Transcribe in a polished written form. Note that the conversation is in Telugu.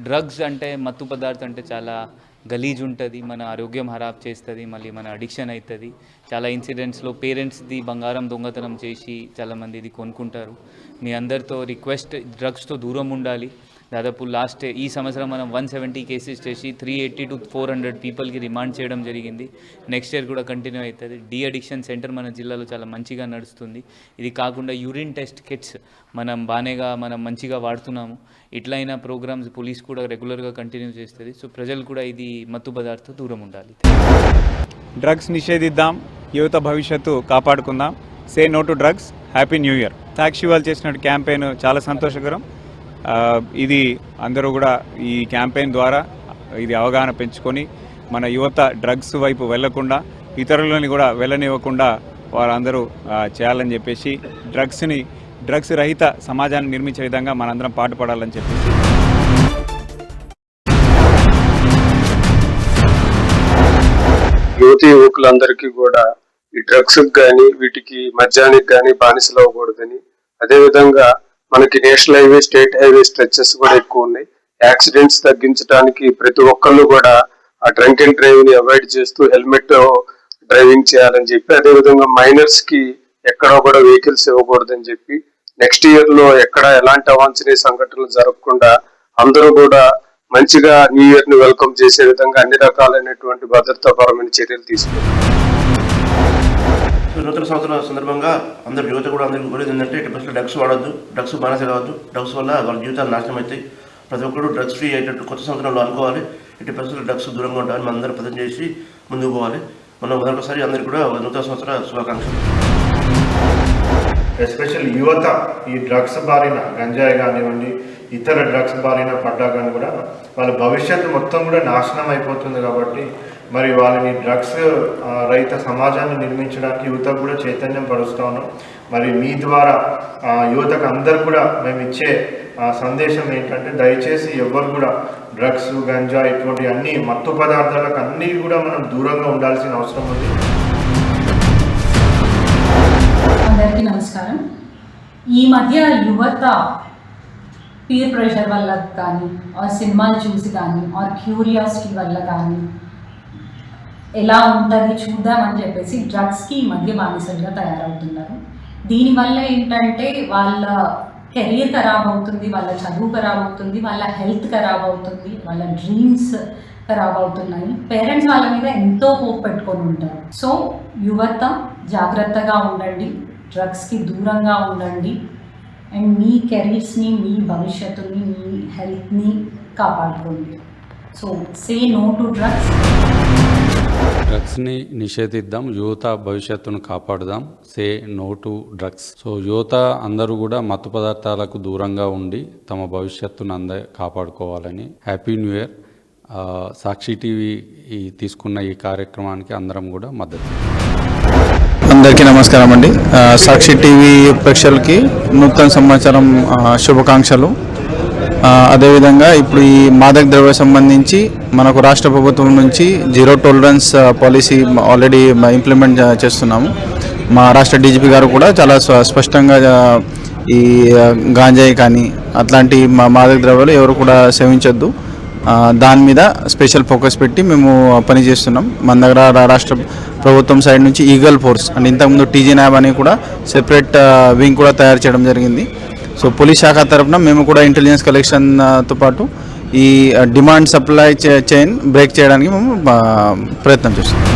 డ్రగ్స్ అంటే మత్తు పదార్థం అంటే చాలా గలీజ్ ఉంటుంది, మన ఆరోగ్యం ఖరాబ్ చేస్తుంది, మళ్ళీ మన అడిక్షన్ అవుతుంది. చాలా ఇన్సిడెంట్స్లో పేరెంట్స్ది బంగారం దొంగతనం చేసి చాలామంది ఇది కొనుక్కుంటారు. మీ అందరితో రిక్వెస్ట్, డ్రగ్స్తో దూరం ఉండాలి. దాదాపు ఈ సంవత్సరం మనం 170 కేసెస్ చేసి 380 to 400 పీపుల్కి రిమాండ్ చేయడం జరిగింది. నెక్స్ట్ ఇయర్ కూడా కంటిన్యూ అవుతుంది. డీ అడిక్షన్ సెంటర్ మన జిల్లాలో చాలా మంచిగా నడుస్తుంది. ఇది కాకుండా యూరిన్ టెస్ట్ కిట్స్ మనం మంచిగా వాడుతున్నాము. ఇట్లయినా ప్రోగ్రామ్స్ పోలీస్ కూడా రెగ్యులర్గా కంటిన్యూ చేస్తుంది. సో ప్రజలు కూడా ఇది మత్తు పదార్థం దూరం ఉండాలి. డ్రగ్స్ నిషేధిద్దాం, యువత భవిష్యత్తు కాపాడుకుందాం. Say no to drugs, happy new year. Sakshi వాళ్ళు చేసినట్టు క్యాంపెయిన్ చాలా సంతోషకరం. ఇది అందరూ కూడా ఈ క్యాంపెయిన్ ద్వారా ఇది అవగాహన పెంచుకొని మన యువత డ్రగ్స్ వైపు వెళ్లకుండా, ఇతరులని కూడా వెళ్ళనివ్వకుండా వారందరూ చేయాలని చెప్పేసి డ్రగ్స్ రహిత సమాజాన్ని నిర్మించే విధంగా మనందరం పాటుపడాలని చెప్పేసి యువకులందరికీ కూడా ఈ డ్రగ్స్ కానీ వీటికి మద్యానికి కానీ బానిసలు అవ్వకూడదని, అదేవిధంగా మనకి national highway, state highway stretches కూడా ఎక్కువ ఉన్నాయి. యాక్సిడెంట్స్ తగ్గించడానికి ప్రతి ఒక్కళ్ళు కూడా ఆ డ్రంక్ అండ్ డ్రైవ్ ని అవాయిడ్ చేస్తూ హెల్మెట్ డ్రైవింగ్ చేయాలని చెప్పి, అదేవిధంగా మైనర్స్ కి ఎక్కడో కూడా వెహికల్స్ ఇవ్వకూడదని చెప్పి, నెక్స్ట్ ఇయర్ లో ఎక్కడ ఎలాంటి అవాంఛనీయ సంఘటనలు జరగకుండా అందరూ కూడా మంచిగా న్యూ ఇయర్ ని వెల్కమ్ చేసే విధంగా అన్ని రకాలైనటువంటి భద్రతాపరమైన చర్యలు తీసుకుంటారు. నూతన సంవత్సరం సందర్భంగా అందరు యువత కూడా అందరికీ కోరేది ఏంటంటే ఇటు బస్సులో డ్రగ్స్ వాడద్దు, డ్రగ్స్ బానిస కావద్దు. డ్రగ్స్ వల్ల వాళ్ళ జీవితాలు నాశనం అవుతాయి. ప్రతి ఒక్కరు డ్రగ్స్ ఫ్రీ అయ్యేటట్టు కొత్త సంవత్సరంలో అనుకోవాలి. ఇటు బస్సులో డ్రగ్స్ దూరంగా ఉండాలని మనం అందరూ ప్రయత్నం చేసి ముందుకు పోవాలి. మనం మొదటిసారి అందరికీ కూడా నూతన సంవత్సర శుభాకాంక్షలు. ఎస్పెషల్ యువత ఈ డ్రగ్స్ బారిన, గంజాయి కానివ్వండి, ఇతర డ్రగ్స్ బారిన పడ్డా కానీ కూడా వాళ్ళ భవిష్యత్తు మొత్తం కూడా నాశనం అయిపోతుంది. కాబట్టి మరి వాళ్ళని డ్రగ్స్ రహిత సమాజాన్ని నిర్మించడానికి యువతకు కూడా చైతన్యం పరుస్తూ ఉన్నాం. మరి మీ ద్వారా యువతకు అందరు కూడా మేము ఇచ్చే సందేశం ఏంటంటే, దయచేసి ఎవరు కూడా డ్రగ్స్, గంజా ఇటువంటి అన్ని మత్తు పదార్థాలకు అన్నీ కూడా మనం దూరంగా ఉండాల్సిన అవసరం ఉంది. అందరికీ నమస్కారం. ఈ మధ్య యువత పీర్ ప్రెషర్ వల్ల కానీ, సినిమాలు చూసి కానీ, క్యూరియాసిటీ వల్ల కానీ, ఎలా ఉంటుంది చూద్దామని చెప్పేసి డ్రగ్స్కి ఈ మధ్య బానిసలుగా తయారవుతున్నారు. దీనివల్ల ఏంటంటే వాళ్ళ కెరీర్ ఖరాబ్ అవుతుంది, వాళ్ళ చదువు ఖరాబ్ అవుతుంది, వాళ్ళ హెల్త్ ఖరాబ్ అవుతుంది, వాళ్ళ డ్రీమ్స్ ఖరాబ్ అవుతున్నాయి. పేరెంట్స్ వాళ్ళ మీద ఎంతో హోప్ పెట్టుకొని ఉంటారు. సో యువత జాగ్రత్తగా ఉండండి, డ్రగ్స్కి దూరంగా ఉండండి, అండ్ మీ కెరీర్స్ని, మీ భవిష్యత్తుని, మీ హెల్త్ని కాపాడుకోండి. So say no to drugs. డ్రగ్స్ని నిషేధిద్దాం, యువత భవిష్యత్తును కాపాడుదాం. Say no to drugs. So యువత అందరూ కూడా మత్తు పదార్థాలకు దూరంగా ఉండి తమ భవిష్యత్తును కాపాడుకోవాలని. Happy new year. Sakshi TV తీసుకున్న ఈ కార్యక్రమానికి అందరం కూడా మద్దతు. అందరికీ నమస్కారం అండి. సాక్షి టీవీ ప్రేక్షకులకి నూతన సంవత్సరం శుభాకాంక్షలు. అదేవిధంగా ఇప్పుడు ఈ మాదక ద్రవ్య సంబంధించి మనకు రాష్ట్ర ప్రభుత్వం నుంచి zero tolerance policy already implement చేస్తున్నాము. మా రాష్ట్ర డీజీపీ గారు కూడా చాలా స్పష్టంగా ఈ గాంజాయి కానీ అట్లాంటి మాదక ద్రవ్యాలు ఎవరు కూడా సేవించొద్దు, దాని మీద స్పెషల్ ఫోకస్ పెట్టి మేము పనిచేస్తున్నాం. మన దగ్గర రాష్ట్ర ప్రభుత్వం సైడ్ నుంచి ఈగల్ ఫోర్స్ అంటే ఇంతకుముందు టీజీ న్యాబ్ అని కూడా సెపరేట్ వింగ్ కూడా తయారు చేయడం జరిగింది. సో పోలీస్ శాఖ తరఫున మేము కూడా ఇంటెలిజెన్స్ కలెక్షన్తో పాటు ఈ డిమాండ్ సప్లై చైన్ బ్రేక్ చేయడానికి మేము ప్రయత్నం చేస్తున్నాం.